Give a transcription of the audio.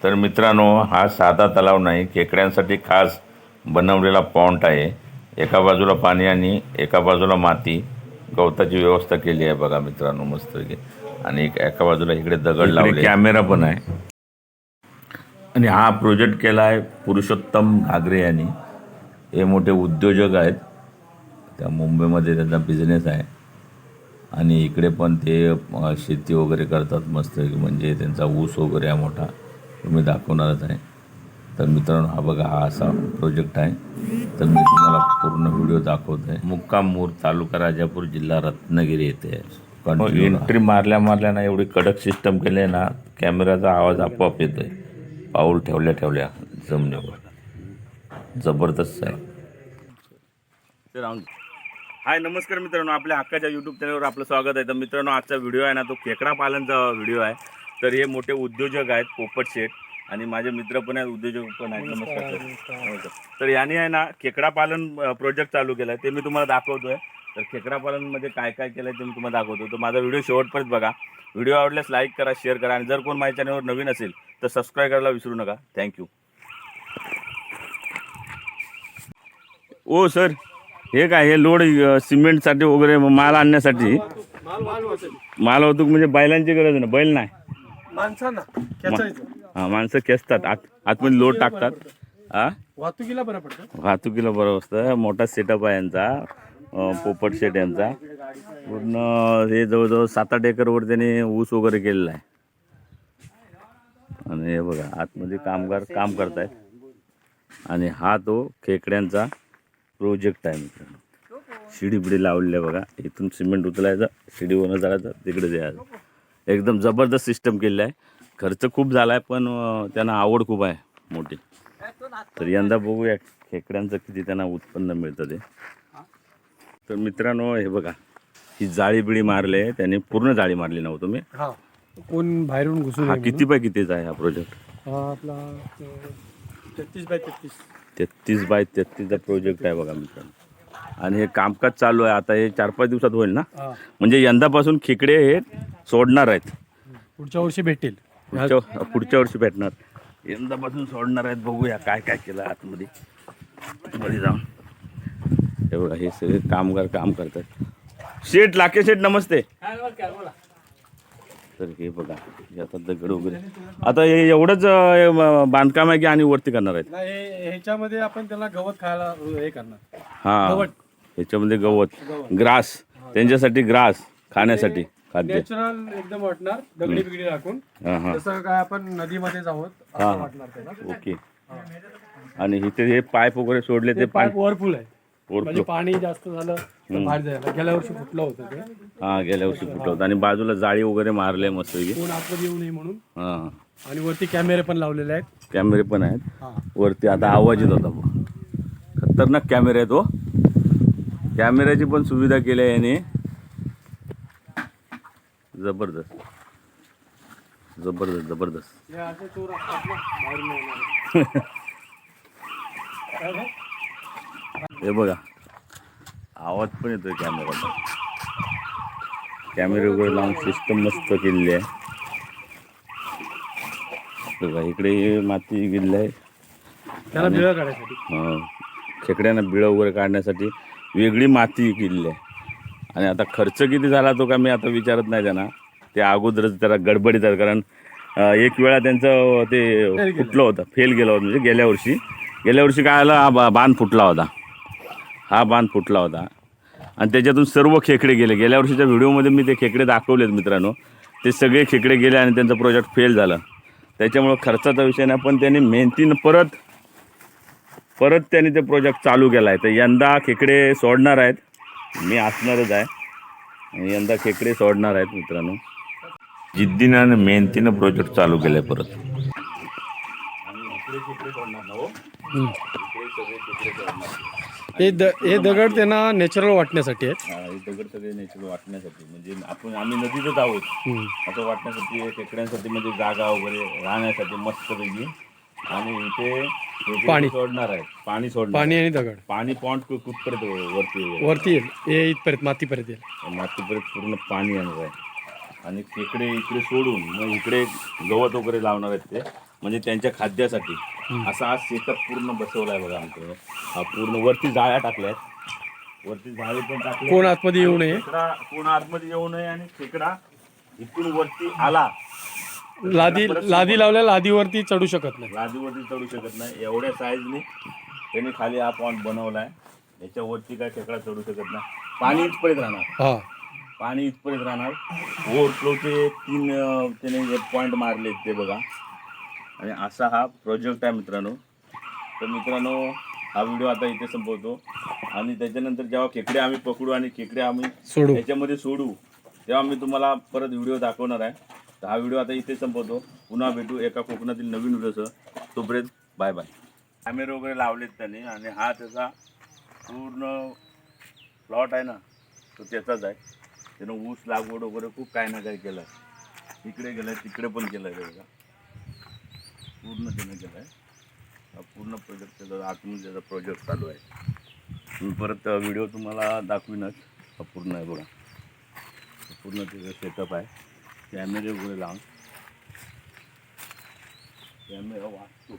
तर मित्रांनो, हा साधा तलाव नाही, खेकड्यांसाठी खास बनवलेला पॉन्ड आहे. एका बाजूला पाणी आणि एका बाजूला माती, गवताची व्यवस्था केली आहे बघा मित्रांनो, मस्तपैकी. आणि एका बाजूला इकडे दगड लावले, कॅमेरा पण आहे. आणि हा प्रोजेक्ट केला आहे पुरुषोत्तम घागरे यांनी. हे मोठे उद्योजक आहेत, त्या मुंबईमध्ये त्यांचा बिझनेस आहे. आणि इकडे पण ते शेती वगैरे करतात मस्तपैकी, म्हणजे त्यांचा ऊस वगैरे आहे मोठा, तुम्ही दाखवणारच आहे. तर मित्रांनो, हा बघा, हा असा प्रोजेक्ट आहे. तर मी तुम्हाला पूर्ण व्हिडिओ दाखवतो आहे. मुक्काम मूर, तालुका राजापूर, जिल्हा रत्नागिरी येथे. एंट्री मारल्या ना एवढी कडक सिस्टम केली आहे ना, कॅमेराचा आवाज आपोआप येतो आहे पाऊल ठेवल्या जमिनीवर. जबरदस्त आहे. हाय, नमस्कार मित्रांनो, आपल्या हक्काच्या यूट्यूब चॅनलवर आपलं स्वागत आहे. तर मित्रांनो, आजचा व्हिडिओ आहे ना, तो खेकडा पालनचा व्हिडिओ आहे. तर हे मोठे उद्योजक आहेत, पोपट शेठ, आणि माझे मित्र पण आहेत, उद्योजक पण आहेत. नमस्कार. तर यांनी आहे ना खेकडा पालन प्रोजेक्ट चालू केला आहे, ते मी तुम्हाला दाखवतोय. तर खेकडा पालनमध्ये काय काय केलं आहे ते मी तुम्हाला दाखवतो. तर माझा व्हिडिओ शेवटपर्यंत बघा. व्हिडिओ आवडल्यास लाईक करा, शेअर करा, आणि जर कोण माझ्या चॅनलवर नवीन असेल तर सबस्क्राईब करायला विसरू नका. थँक्यू. ओ सर, हे काय, हे लोड सिमेंटसाठी वगैरे माल आणण्यासाठी माल वाहतूक, म्हणजे बैलांची गरज आहे ना? बैल नाही, हां, माणसं खेचतात, आतमध्ये लोड टाकतात. हां, वाहतुकीला बरं पडतं. वाहतुकीला बरं असतं. मोठा सेटअप आहे यांचा, पोपट शेट यांचा. पूर्ण हे जवळजवळ 7-8 एकरवर त्याने ऊस वगैरे केलेला आहे. आणि हे बघा, आतमध्ये कामगार काम करतायत. आणि हा तो खेकड्यांचा प्रोजेक्ट आहे मित्रांनो. शिडी बिडी लावलेली आहे बघा. इथून सिमेंट उचलायचं, शिडीवरून जायचं, तिकडे जायचं. एकदम जबरदस्त सिस्टम केलेलं आहे. खर्च खूप झाला आहे, पण त्यांना आवड खूप आहे मोठी. तर यंदा बघूया खेकड्यांचं किती त्यांना उत्पन्न मिळतं ते. तर मित्रांनो, हे बघा, ही जाळी बिळी मारले त्यांनी, पूर्ण जाळी मारली नव्हतं तुम्ही. हा, कोण बाहेरून घुसून. हा किती बाय कितीचा आहे हा प्रोजेक्ट? हा आपला 33x33. 33x33चा प्रोजेक्ट आहे बघा मित्रांनो. आणि हे कामकाज चालू आहे आता. हे 4-5 दिवसात होईल ना? हा, म्हणजे यंदापासून खेकडे हे सोडणार आहेत. पुढच्या वर्षी भेटेल. पुढच्या वर्षी भेटणार. यंदापासून सोडणार आहेत. बघूया काय काय केलं आतमध्ये जाऊन. हे बघा, हे सगळे कामगार काम करतात. शेठ, लाके शेठ, नमस्ते. तर हे बघा, हे आता दगड वगैरे, आता हे एवढंच बांधकाम आहे की आणि वरती करणार आहेत? ह्याच्यामध्ये आपण त्याला गवत खायला हे करणार. हा, ह्याच्यामध्ये गवत, ग्रास, त्यांच्यासाठी ग्रास, खाण्यासाठी खाद्य नॅचरल एकदम वाटणार, दगडी बिगडी राखून. जसं काय आपण नदीमध्ये जाऊत असं वाटणार त्याला. ओके. आणि इथे हे पाईप वगैरे सोडले, ते पाईप ओव्हरफुल आहे, म्हणजे पाणी जास्त झालं तर बाहेर जायला. गेल्या वर्षी फुटलं होतं ते. हा, गेल्या वर्षी फुटलं होतं. आणि बाजूला जाळी वगैरे मारले मस्त. कोण आतमध्ये येऊ नये म्हणून. हा, आणि वरती कॅमेरे पण लावलेले आहेत. कॅमेरे पण आहेत वरती. आता आवाज येत होता, खतरनाक कॅमेरा आहे तो. कॅमेऱ्याची पण सुविधा केली आहे याने. जबरदस्त जबरदस्त जबरदस्त. हे बघा, आवाज पण येतोय कॅमेराचा. कॅमेरे वगैरे लावून सिस्टम मस्त केलेली आहे. बघा, इकडे माती गेलेली आहे त्याला बिळं काढायसाठी. खेकड्यांना बिळं वगैरे काढण्यासाठी वेगळी माती केलेली आहे. आणि आता खर्च किती झाला तो का मी आता विचारत नाही त्यांना, ते अगोदरच त्याला गडबडीत आहे. कारण एक वेळा त्यांचं ते फुटलं होतं, फेल गेलं होतं. म्हणजे गेल्या वर्षी काय आलं, हा बांध फुटला होता. हा बांध फुटला होता आणि त्याच्यातून सर्व खेकडे गेले. गेल्या वर्षीच्या व्हिडिओमध्ये मी ते खेकडे दाखवलेत मित्रांनो. ते सगळे खेकडे गेले आणि त्यांचं प्रोजेक्ट फेल झालं. त्याच्यामुळं खर्चाचा विषय नाही, पण त्यांनी मेहनतीनं परत त्यांनी ते प्रोजेक्ट चालू केला आहे. तर यंदा खेकडे सोडणार आहेत. मी असणारच आहे, आणि यंदा खेकडे सोडणार आहेत मित्रांनो. जिद्दीनं आणि मेहनतीनं प्रोजेक्ट चालू केलं आहे परत. हे दगड त्यांना नॅचरल वाटण्यासाठी आहेत. हे दगड सगळे नॅचरल वाटण्यासाठी, म्हणजे आम्ही नदीतच आहोत असं वाटण्यासाठी, खेकड्यांसाठी, म्हणजे जागा वगैरे राहण्यासाठी मस्तपैकी. आणि इथे पाणी सोडणार आहे, पाणी आणि दगड, पाणी पॉन्ड कुठपर्यंत वरती येईल, हे इथपर्यंत मातीपर्यंत येईल. मातीपर्यंत पूर्ण पाणी येणार आहे. आणि खेकडे इकडे सोडून मग इकडे गवत वगैरे लावणार आहेत ते. म्हणजे त्यांच्या खाद्यासाठी असा हा सेटअप पूर्ण बसवला आहे बघा आमचं. हा पूर्ण वरती जाळ्या टाकल्यात, वरती जाळी पण टाकली. कोण आतमध्ये येऊ नये, कोण आतमध्ये येऊ नये आणि खेकडा इथून वरती आला लादी लावल्या लादीवरती चढू शकत नाही, लादीवरती चढू शकत नाही. एवढ्या साईजने त्यांनी खाली हा पॉइंट बनवलाय. याच्यावरती काय खेकडा चढू शकत नाही. पाणी इथपर्यंत राहणार, हा पाणी इथपर्यंत राहणार. ओव्हरफ्लोचे 3 त्याने पॉइंट मारले ते बघा. आणि असा हा प्रोजेक्ट आहे मित्रांनो. तर मित्रांनो हा व्हिडिओ आता इथे संपवतो आणि त्याच्यानंतर जेव्हा खेकडे आम्ही पकडू आणि खेकडे आम्ही त्याच्यामध्ये सोडू तेव्हा मी तुम्हाला परत व्हिडिओ दाखवणार आहे. तर हा व्हिडिओ आता इथे संपवतो. पुन्हा भेटू एका कोकणातील नवीन व्हिडिओसह. तोपर्यंत बाय बाय. कॅमेरे वगैरे लावलेत त्यांनी आणि हा त्याचा पूर्ण प्लॉट आहे ना तो त्याचाच आहे. त्यानं ऊस लागवड वगैरे खूप काय ना काय केलं आहे. इकडे गेलं आहे, तिकडे पण केलं आहे बघा. पूर्ण त्यानं केलं आहे. हा पूर्ण प्रोजेक्ट त्याचा आतून त्याचा प्रोजेक्ट चालू आहे. मी परत व्हिडिओ तुम्हाला दाखवीनच. हा पूर्ण आहे बघा, पूर्ण त्याचं सेटअप आहे. कॅमेरे वगैरे लावून कॅमेरा वाचतो.